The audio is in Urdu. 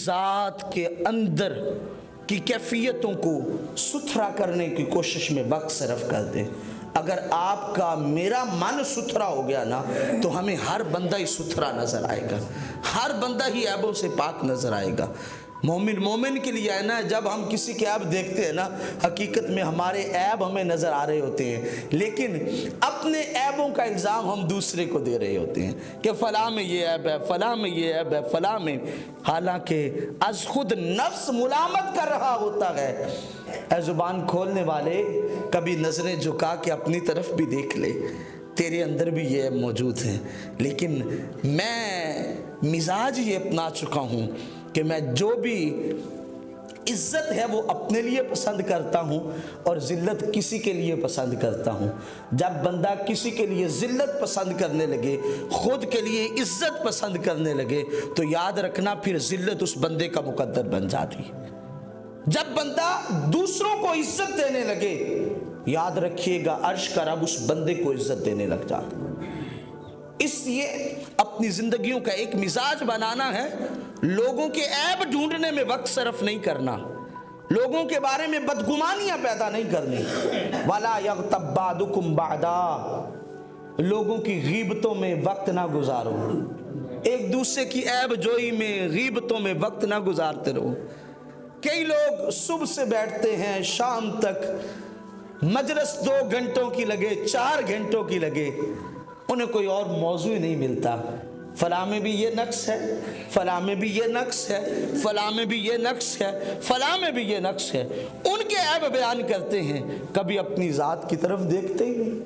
ذات کے اندر کی کیفیتوں کو ستھرا کرنے کی کوشش میں وقت صرف کر دیں۔ اگر آپ کا میرا من ستھرا ہو گیا نا تو ہمیں ہر بندہ ہی ستھرا نظر آئے گا، ہر بندہ ہی عیبوں سے پاک نظر آئے گا۔ مومن کے لیے ہے نا، جب ہم کسی کے عیب دیکھتے ہیں نا، حقیقت میں ہمارے عیب ہمیں نظر آ رہے ہوتے ہیں، لیکن اپنے عیبوں کا الزام ہم دوسرے کو دے رہے ہوتے ہیں کہ فلاں میں یہ عیب ہے، فلاں میں یہ عیب ہے، فلاں میں، حالانکہ از خود نفس ملامت کر رہا ہوتا ہے۔ اے زبان کھولنے والے، کبھی نظریں جھکا کے اپنی طرف بھی دیکھ لے، تیرے اندر بھی یہ موجود ہیں۔ لیکن میں مزاج یہ اپنا چکا ہوں کہ میں جو بھی عزت ہے وہ اپنے لیے پسند کرتا ہوں اور ذلت کسی کے لیے پسند کرتا ہوں۔ جب بندہ کسی کے لیے ذلت پسند کرنے لگے، خود کے لیے عزت پسند کرنے لگے، تو یاد رکھنا پھر ذلت اس بندے کا مقدر بن جاتی۔ جب بندہ دوسروں کو عزت دینے لگے، یاد رکھیے گا عرش کا رب اس بندے کو عزت دینے لگ جاتا۔ اس لیے اپنی زندگیوں کا ایک مزاج بنانا ہے، لوگوں کے عیب ڈھونڈنے میں وقت صرف نہیں کرنا، لوگوں کے بارے میں بدگمانیاں پیدا نہیں کرنی۔ وَلَا يَغْتَبْ بَعْضُكُمْ بَعْضًا، لوگوں کی غیبتوں میں وقت نہ گزارو، ایک دوسرے کی عیب جوئی میں، غیبتوں میں وقت نہ گزارتے رہو۔ کئی لوگ صبح سے بیٹھتے ہیں شام تک، مجلس 2 گھنٹوں کی لگے، 4 گھنٹوں کی لگے، انہیں کوئی اور موضوع نہیں ملتا۔ فلاں میں بھی یہ نقص ہے، فلاں میں بھی یہ نقص ہے، فلاں میں بھی یہ نقص ہے، فلاں میں بھی یہ نقص ہے، ان کے عیب بیان کرتے ہیں، کبھی اپنی ذات کی طرف دیکھتے ہی نہیں۔